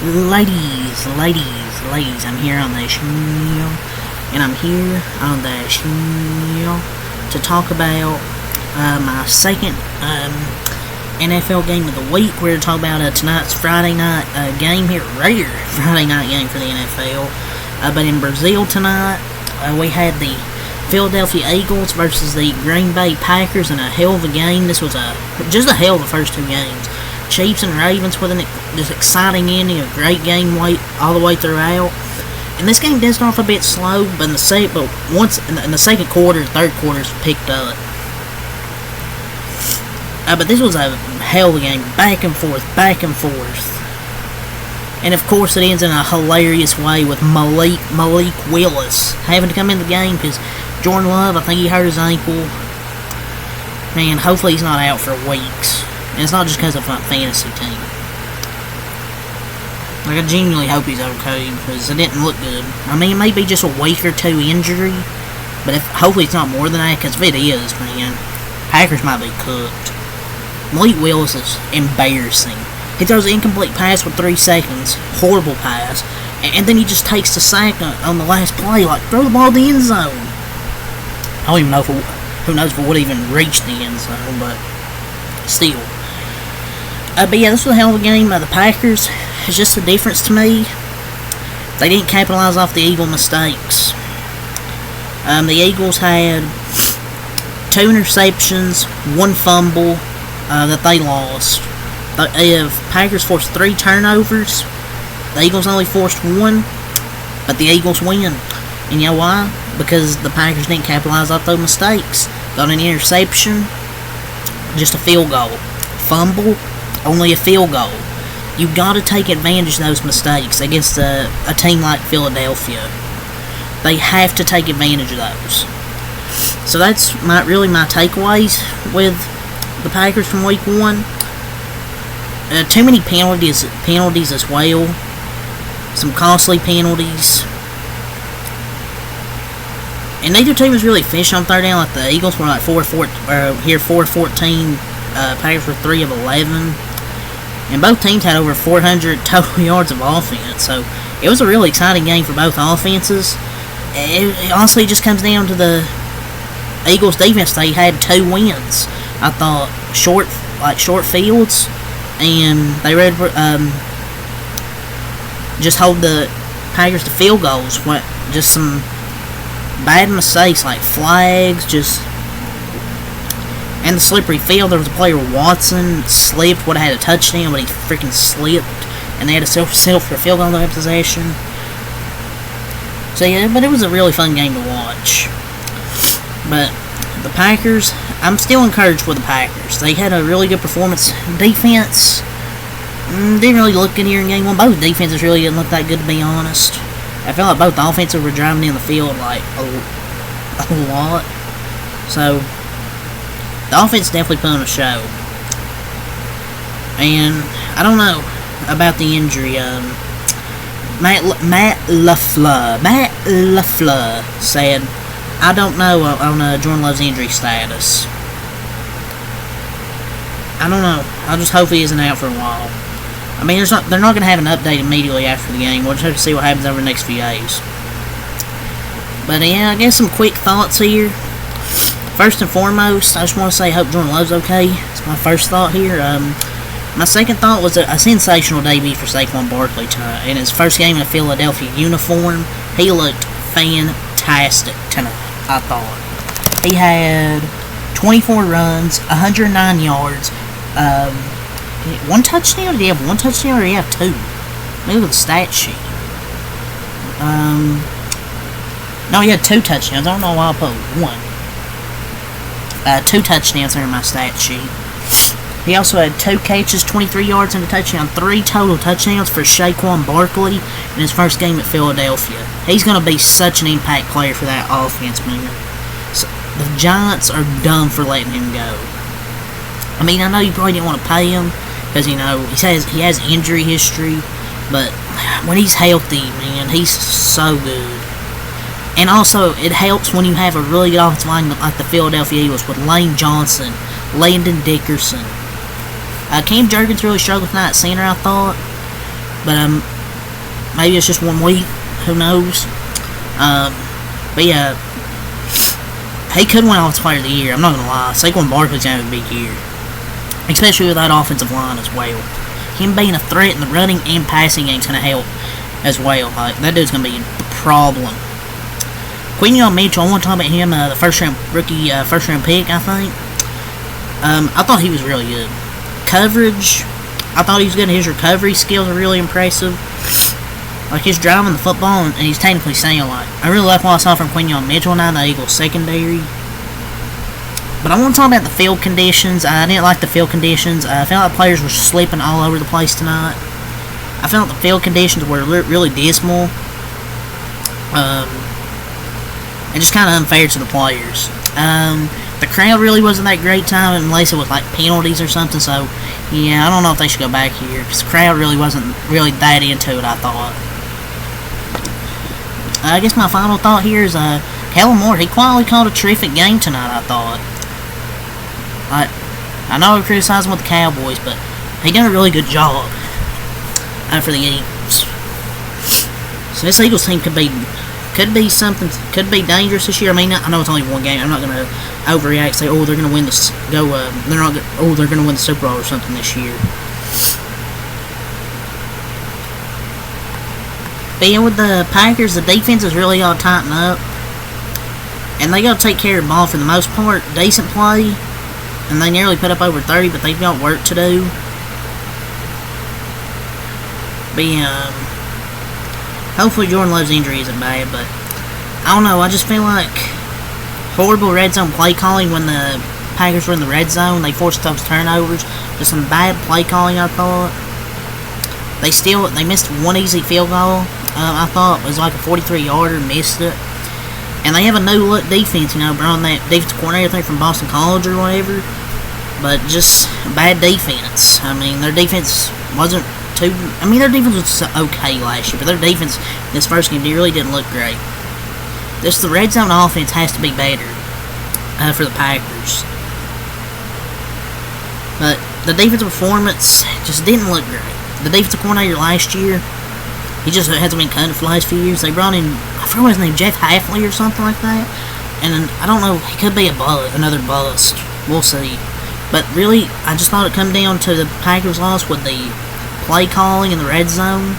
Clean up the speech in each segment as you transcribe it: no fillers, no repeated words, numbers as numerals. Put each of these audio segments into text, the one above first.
Ladies, I'm here on the show, and I'm here on the show to talk about my second NFL game of the week. We're going to talk about tonight's Friday night game here, rare Friday night game for the NFL. But in Brazil tonight, we had the Philadelphia Eagles versus the Green Bay Packers in a hell of a game. This was just a hell of the first two games. Chiefs and Ravens with this exciting ending, a great game all the way throughout. And this game did start off a bit slow, but in the second quarter, third quarters picked up. But this was a hell of a game, back and forth. And of course, it ends in a hilarious way with Malik Willis having to come in the game because Jordan Love, I think he hurt his ankle. Man, hopefully he's not out for weeks. And it's not just because of my fantasy team. Like, I genuinely hope he's okay, because it didn't look good. I mean, it may be just a week or two injury, but hopefully it's not more than that, because if it is, man, Packers might be cooked. Malik Willis is embarrassing. He throws an incomplete pass with 3 seconds, horrible pass, and then he just takes the sack on the last play, like, throw the ball in the end zone. I don't even know who knows if it would even reach the end zone, but still. But yeah, this was a hell of a game by the Packers. It's just the difference to me. They didn't capitalize off the Eagle mistakes. The Eagles had 2 interceptions, 1 fumble that they lost. The Packers forced 3 turnovers. The Eagles only forced 1, but the Eagles win. And you know why? Because the Packers didn't capitalize off those mistakes. Got an interception, just a field goal. Fumble, only a field goal. You gotta take advantage of those mistakes against a team like Philadelphia. They have to take advantage of those. So that's really my takeaways with the Packers from Week 1. Too many penalties as well. Some costly penalties. And neither team was really fishing on third down. Like the Eagles were like 4-14. Packers were 3 of 11. And both teams had over 400 total yards of offense. So it was a really exciting game for both offenses. It honestly just comes down to the Eagles defense. They had 2 wins. I thought short fields, and they just hold the Packers to field goals. Just some bad mistakes like flags, and the slippery field. There was a player, Watson, slipped, would have had a touchdown, but he freaking slipped, and they had a self for a field goal in that possession. So yeah, but it was a really fun game to watch. But the Packers, I'm still encouraged with the Packers. They had a really good performance. Defense didn't really look good here in game 1. Both defenses really didn't look that good, to be honest. I felt like both offenses were driving in the field like a lot. So the offense definitely put on a show. And I don't know about the injury. Matt LaFleur said, I don't know on Jordan Love's injury status. I don't know. I just hope he isn't out for a while. I mean, they're not going to have an update immediately after the game. We'll just have to see what happens over the next few days. But yeah, I guess some quick thoughts here. First and foremost, I just want to say I hope Jordan Love's okay. It's my first thought here. My second thought was a sensational debut for Saquon Barkley tonight. In his first game in a Philadelphia uniform, he looked fantastic tonight, I thought. He had 24 runs, 109 yards, 1 touchdown? Did he have 1 touchdown or did he have 2? Look at the stat sheet. No, he had 2 touchdowns. I don't know why I put 1. 2 touchdowns there in my stat sheet. He also had 2 catches, 23 yards, and a touchdown. 3 total touchdowns for Saquon Barkley in his first game at Philadelphia. He's going to be such an impact player for that offense, man. So, the Giants are dumb for letting him go. I mean, I know you probably didn't want to pay him because, he has injury history, but when he's healthy, man, he's so good. And also, it helps when you have a really good offensive line like the Philadelphia Eagles with Lane Johnson, Landon Dickerson. Cam Jurgens really struggled tonight at center, I thought. But maybe it's just 1 week. Who knows? But yeah, he could win Offensive Player of the Year. I'm not gonna lie. Saquon Barkley's gonna have a big year, especially with that offensive line as well. Him being a threat in the running and passing game's gonna help as well. Like, that dude's gonna be the problem. Quinyon Mitchell, I want to talk about him. The first round pick, I think. I thought he was really good. Coverage, I thought he was good. His recovery skills are really impressive. Like, he's driving the football, and he's technically sound. Like, I really like what I saw from Quinyon Mitchell now in the Eagles secondary. But I want to talk about the field conditions. I didn't like the field conditions. I felt like players were sleeping all over the place tonight. I felt the field conditions were really dismal. And just kind of unfair to the players. The crowd really wasn't that great time, unless it was like penalties or something. So, yeah, I don't know if they should go back here, because the crowd really wasn't really that into it, I thought. I guess my final thought here is, Kellen Moore, he quietly called a terrific game tonight, I thought. I know I criticized him with the Cowboys, but he done a really good job for the Eagles. So this Eagles team could be dangerous this year. I mean, I know it's only 1 game. I'm not gonna overreact. Say, oh, they're gonna win this. They're gonna win the Super Bowl or something this year. But yeah, with the Packers, the defense is really gotta tighten up, and they gotta take care of the ball for the most part. Decent play, and they nearly put up over 30, but they've got work to do. But yeah, hopefully Jordan Love's injury isn't bad, but I don't know, I just feel like horrible red zone play calling when the Packers were in the red zone. They forced those turnovers. Just some bad play calling, I thought. They missed 1 easy field goal. I thought it was like a 43-yarder, missed it. And they have a no-look defense, brought that defensive coordinator thing from Boston College or whatever. But just bad defense. I mean, their defense wasn't their defense was okay last year, but their defense in this first game really didn't look great. The red zone offense has to be better for the Packers. But the defensive performance just didn't look great. The defensive coordinator last year, he just hasn't been cut for the last few years. They brought in, I forget his name, Jeff Hafley or something like that. And I don't know, he could be another bust. We'll see. But really, I just thought it come down to the Packers' loss with the play calling in the red zone,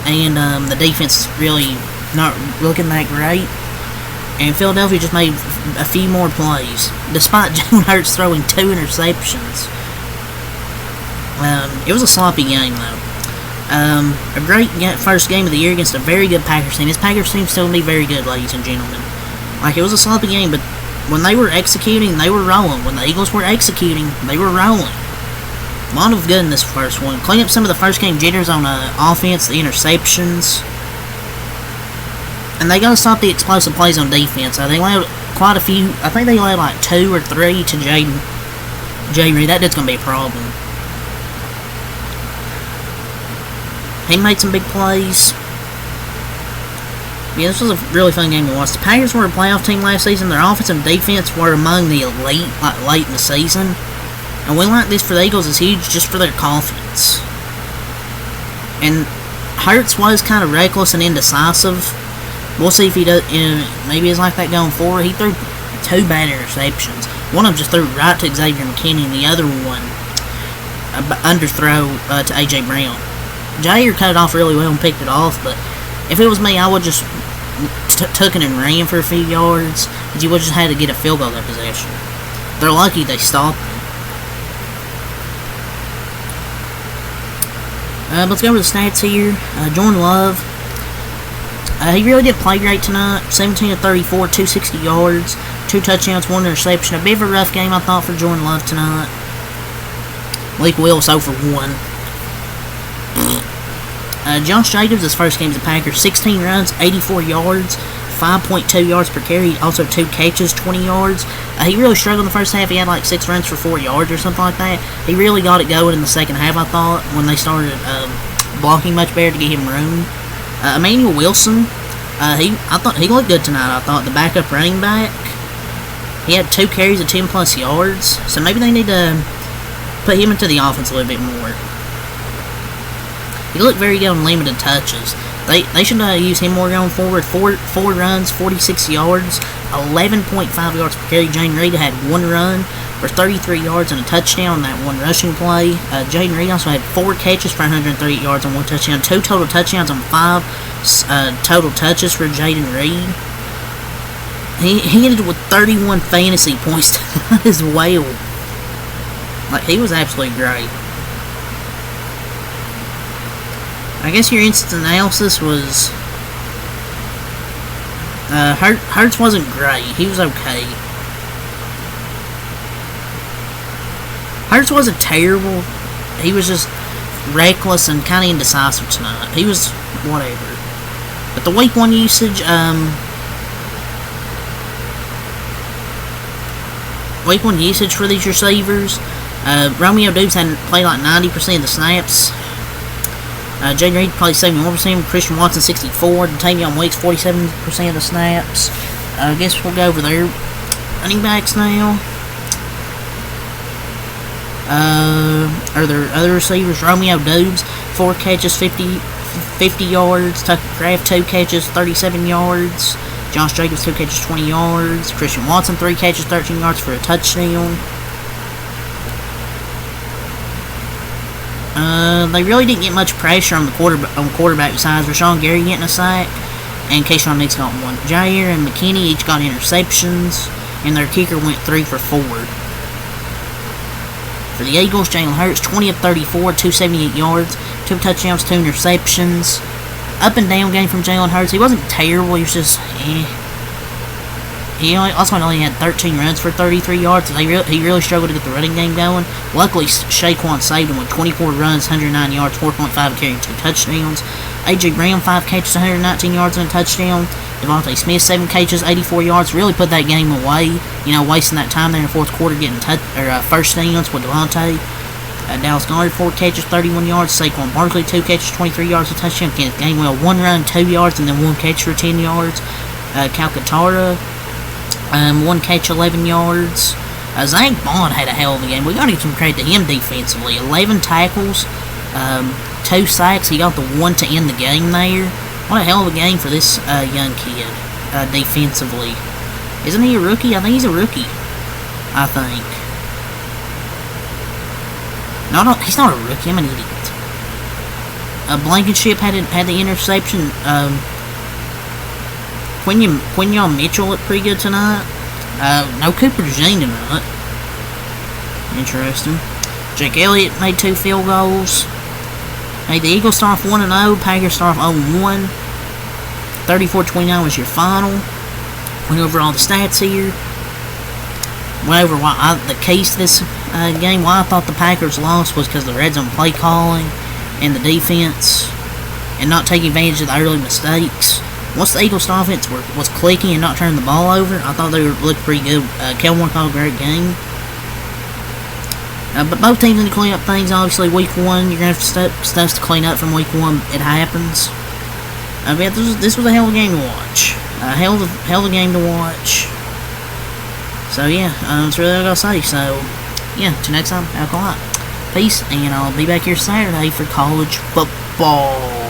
and the defense really not looking that great. And Philadelphia just made a few more plays, despite Jalen Hurts throwing 2 interceptions. It was a sloppy game, though. A great first game of the year against a very good Packers team. This Packers team still be very good, ladies and gentlemen. Like, it was a sloppy game, but when they were executing, they were rolling. When the Eagles were executing, they were rolling. A lot of good in this first one. Clean up some of the first game jitters on offense, the interceptions. And they gotta stop the explosive plays on defense. They allowed quite a few. I think they allowed like 2 or 3 to Jay Reed. That dude's gonna be a problem. He made some big plays. Yeah, this was a really fun game to watch. The Packers were a playoff team last season. Their offense and defense were among the elite, like late in the season. And win like this for the Eagles is huge just for their confidence. And Hurts was kind of reckless and indecisive. We'll see if he does. Maybe it's like that going forward. He threw 2 bad interceptions. One of them just threw right to Xavier McKinney, and the other one underthrow to A.J. Brown. Jair cut it off really well and picked it off, but if it was me, I would just took it and ran for a few yards, but you would just had to get a field goal that possession. They're lucky they stopped. Let's go over the stats here. Jordan Love. He really didn't play great tonight. 17 of 34, 260 yards, 2 touchdowns, 1 interception. A bit of a rough game, I thought, for Jordan Love tonight. Malik Willis 0 for 1. Josh Jacobs, his first game as a Packer, 16 runs, 84 yards, 5.2 yards per carry. Also 2 catches, 20 yards. He really struggled in the first half. He had like 6 runs for 4 yards or something like that. He really got it going in the second half, I thought, when they started blocking much better to get him room. Emmanuel Wilson, I thought he looked good tonight. I thought the backup running back. He had 2 carries of 10 plus yards, so maybe they need to put him into the offense a little bit more. He looked very good on limited touches. They should use him more going forward. Four runs, 46 yards, 11.5 yards per carry. Jayden Reed had one run for 33 yards and a touchdown on that one rushing play. Jayden Reed also had 4 catches for 138 yards and 1 touchdown. 2 total touchdowns on 5 total touches for Jayden Reed. He ended with 31 fantasy points as well. Like, he was absolutely great. I guess your instant analysis was... Hurts wasn't great. He was okay. Hurts wasn't terrible. He was just reckless and kind of indecisive tonight. He was whatever. But the week 1 usage, week 1 usage for these receivers, Romeo Doubs hadn't played like 90% of the snaps. Jayden Reed played 71%, Christian Watson 64%, Tavion Weeks 47% of the snaps. I guess we'll go over their running backs now. Are there other receivers? Romeo Doubs, 4 catches, 50 yards. Tucker Kraft, 2 catches, 37 yards. Josh Jacobs, 2 catches, 20 yards. Christian Watson, 3 catches, 13 yards for a touchdown. They really didn't get much pressure on the quarterback besides Rashawn Gary getting a sack, and Keyshawn Nix got 1. Jair and McKinney each got interceptions, and their kicker went 3 for 4. For the Eagles, Jalen Hurts, 20 of 34, 278 yards, 2 touchdowns, 2 interceptions. Up and down game from Jalen Hurts. He wasn't terrible, he was just, He also only had 13 runs for 33 yards. He really struggled to get the running game going. Luckily, Saquon saved him with 24 runs, 109 yards, 4.5 carry, 2 touchdowns. A.J. Brown, 5 catches, 119 yards and a touchdown. Devontae Smith, 7 catches, 84 yards. Really put that game away. Wasting that time there in the fourth quarter getting first downs with Devontae. Dallas Goedert, 4 catches, 31 yards. Saquon Barkley, 2 catches, 23 yards, a touchdown. Kenneth Gainwell, 1 run, 2 yards, and then 1 catch for 10 yards. Calcaterra, 1 catch, 11 yards. Zach Bond had a hell of a game. We got to give some credit to him defensively. 11 tackles, 2 sacks. He got the 1 to end the game there. What a hell of a game for this young kid defensively. Isn't he a rookie? I think he's a rookie. I think. No, he's not a rookie. I'm an idiot. Blankenship had the interception. Quinyon Mitchell looked pretty good tonight. No Cooper Jean tonight. Interesting. Jake Elliott made 2 field goals. Hey, the Eagles start off 1-0. Packers start off 0-1. 34-29 was your final. Went over all the stats here. Went over the keys to this game. Why I thought the Packers lost was because of the red zone play calling and the defense and not taking advantage of the early mistakes. Once the Eagles' offense was clicking and not turning the ball over, I thought they looked pretty good. Kellen Moore called a great game. But both teams need to clean up things. Obviously, week 1, you're going to have stuff to clean up from week 1. It happens. Yeah, this was a hell of a game to watch. A hell of a game to watch. So, yeah, that's really all I got to say. So, yeah, till next time, have a good night. Peace, and I'll be back here Saturday for college football.